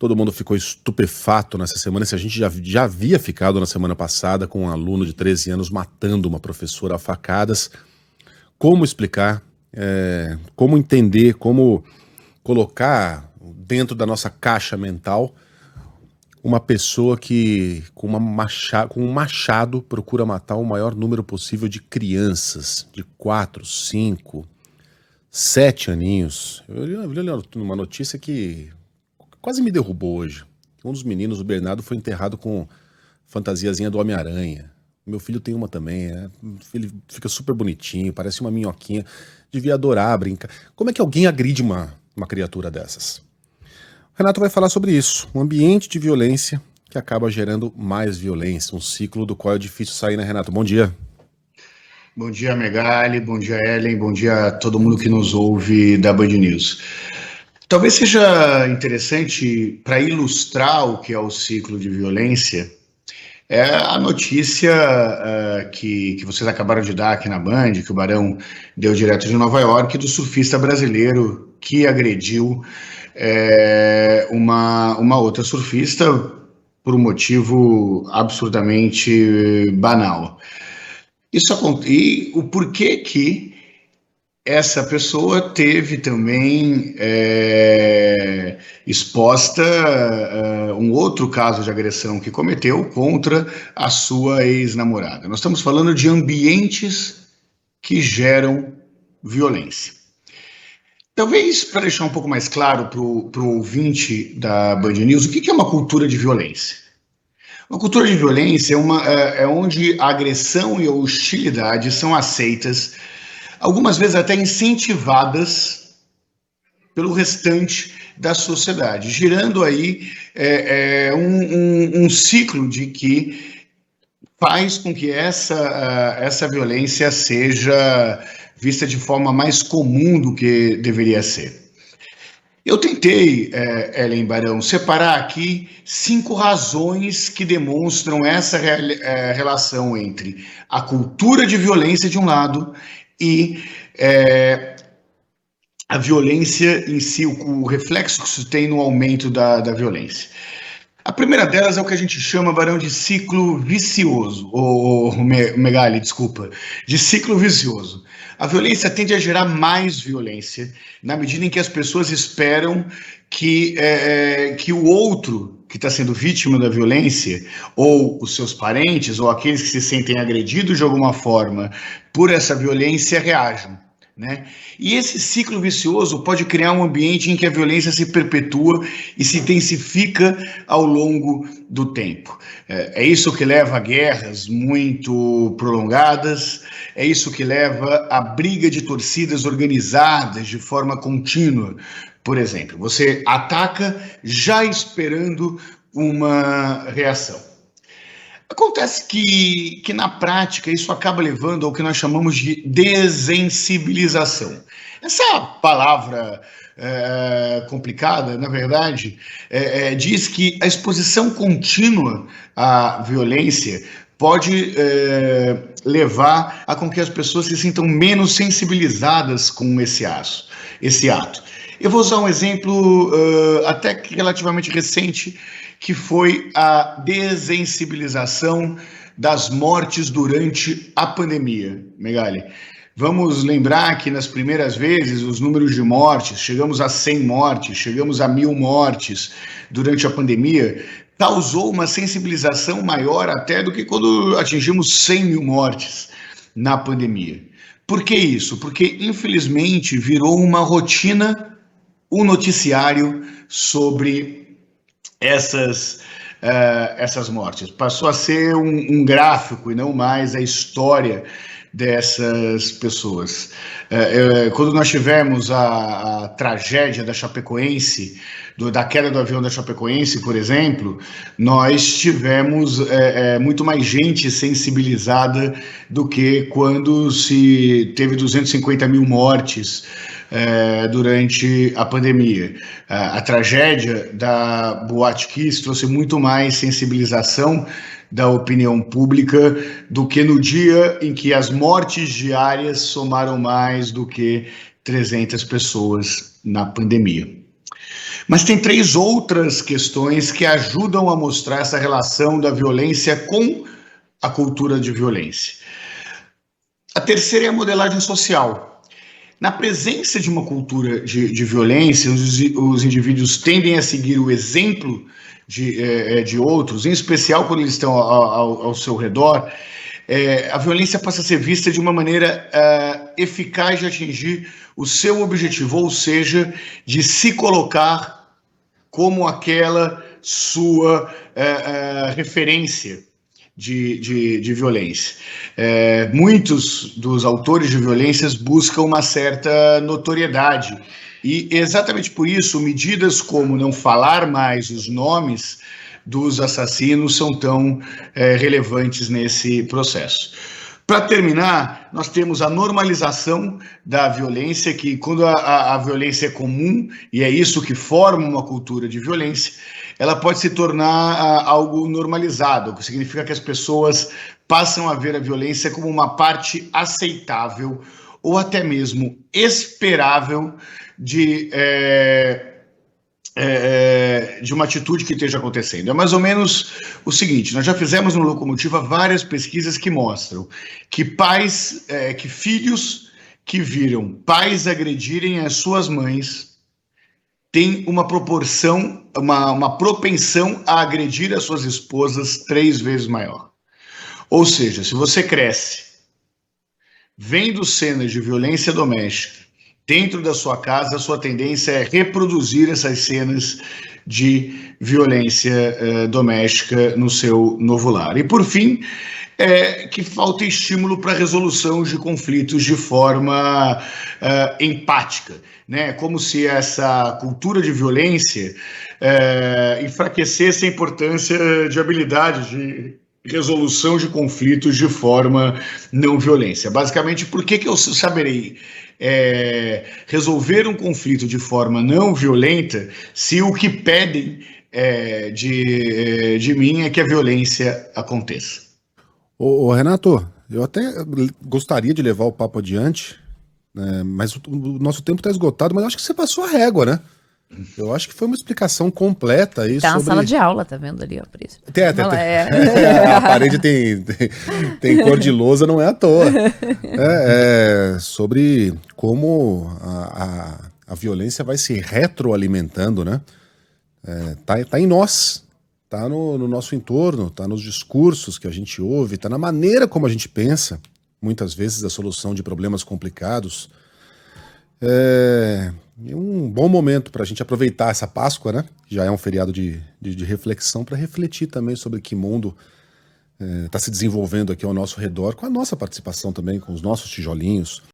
Todo mundo ficou estupefato nessa semana. Se a gente já havia ficado na semana passada com um aluno de 13 anos matando uma professora a facadas. Como explicar, como entender, como colocar dentro da nossa caixa mental uma pessoa que com um machado procura matar o maior número possível de crianças de 4, 5, 7 aninhos. Eu li uma notícia que quase me derrubou hoje. Um dos meninos, o Bernardo, foi enterrado com fantasiazinha do Homem-Aranha. Meu filho tem uma também, ele fica super bonitinho, parece uma minhoquinha. Devia adorar brincar. Como é que alguém agride uma criatura dessas? O Renato vai falar sobre isso, um ambiente de violência que acaba gerando mais violência, um ciclo do qual é difícil sair, né, Renato? Bom dia. Bom dia, Megali, bom dia, Ellen, bom dia a todo mundo que nos ouve da Band News. Talvez seja interessante, para ilustrar o que é o ciclo de violência, a notícia que vocês acabaram de dar aqui na Band, que o Barão deu direto de Nova York, do surfista brasileiro que agrediu uma outra surfista por um motivo absurdamente banal. E o porquê que essa pessoa teve também exposta um outro caso de agressão que cometeu contra a sua ex-namorada. Nós estamos falando de ambientes que geram violência. Talvez, para deixar um pouco mais claro para o ouvinte da Band News, o que é uma cultura de violência? Uma cultura de violência é onde a agressão e a hostilidade são aceitas, algumas vezes até incentivadas pelo restante da sociedade, girando aí um ciclo de que faz com que essa violência seja vista de forma mais comum do que deveria ser. Eu tentei, Ellen Barão, separar aqui 5 razões que demonstram essa relação entre a cultura de violência de um lado e a violência em si, o reflexo que isso tem no aumento da violência. A primeira delas é o que a gente chama, Barão, de ciclo vicioso, Megali, desculpa, de ciclo vicioso. A violência tende a gerar mais violência, na medida em que as pessoas esperam que o outro que está sendo vítima da violência, ou os seus parentes, ou aqueles que se sentem agredidos de alguma forma por essa violência, reajam. Né? E esse ciclo vicioso pode criar um ambiente em que a violência se perpetua e se intensifica ao longo do tempo. É isso que leva a guerras muito prolongadas, é isso que leva à briga de torcidas organizadas de forma contínua. Por exemplo, você ataca já esperando uma reação. Acontece que na prática isso acaba levando ao que nós chamamos de desensibilização. Essa palavra complicada, na verdade, diz que a exposição contínua à violência pode levar a com que as pessoas se sintam menos sensibilizadas com esse ato. Eu vou usar um exemplo até que relativamente recente, que foi a desensibilização das mortes durante a pandemia, Megali. Vamos lembrar que nas primeiras vezes os números de mortes, chegamos a 100 mortes, chegamos a 1.000 mortes durante a pandemia, causou uma sensibilização maior até do que quando atingimos 100.000 mortes na pandemia. Por que isso? Porque, infelizmente, virou uma rotina o noticiário sobre essas mortes. Passou a ser um gráfico e não mais a história dessas pessoas. Quando nós tivemos a tragédia da Chapecoense, da queda do avião da Chapecoense, por exemplo, nós tivemos muito mais gente sensibilizada do que quando se teve 250.000 mortes durante a pandemia. A tragédia da Boate Kiss trouxe muito mais sensibilização da opinião pública do que no dia em que as mortes diárias somaram mais do que 300 pessoas na pandemia. Mas tem 3 outras questões que ajudam a mostrar essa relação da violência com a cultura de violência. A terceira é a modelagem social. Na presença de uma cultura de violência, os indivíduos tendem a seguir o exemplo de outros, em especial quando eles estão ao seu redor. A violência passa a ser vista de uma maneira eficaz de atingir o seu objetivo, ou seja, de se colocar como aquela sua referência de violência. Muitos dos autores de violências buscam uma certa notoriedade, e exatamente por isso medidas como não falar mais os nomes dos assassinos são tão relevantes nesse processo. Para terminar, nós temos a normalização da violência, que quando a violência é comum, e é isso que forma uma cultura de violência, ela pode se tornar algo normalizado, o que significa que as pessoas passam a ver a violência como uma parte aceitável ou até mesmo esperável de uma atitude que esteja acontecendo. É mais ou menos o seguinte: nós já fizemos no Locomotiva várias pesquisas que mostram que que filhos que viram pais agredirem as suas mães têm uma propensão a agredir as suas esposas 3 vezes maior. Ou seja, se você cresce vendo cenas de violência doméstica dentro da sua casa, a sua tendência é reproduzir essas cenas de violência doméstica no seu novo lar. E, por fim, que falta estímulo para a resolução de conflitos de forma empática, né? Como se essa cultura de violência enfraquecesse a importância de habilidade de resolução de conflitos de forma não violência. Basicamente, por que eu saberei resolver um conflito de forma não violenta se o que pedem de mim é que a violência aconteça? Ô Renato, eu até gostaria de levar o papo adiante, né, mas o nosso tempo está esgotado, mas eu acho que você passou a régua, né? Eu acho que foi uma explicação completa aí tá sobre... na sala de aula, tá vendo ali, ó, por isso. A parede tem cor de lousa, não é à toa. Sobre como a violência vai se retroalimentando, né? Tá em nós, tá no nosso entorno, tá nos discursos que a gente ouve, tá na maneira como a gente pensa, muitas vezes, da solução de problemas complicados. É um bom momento para a gente aproveitar essa Páscoa, né? Já é um feriado de reflexão, para refletir também sobre que mundo está se desenvolvendo aqui ao nosso redor, com a nossa participação também, com os nossos tijolinhos.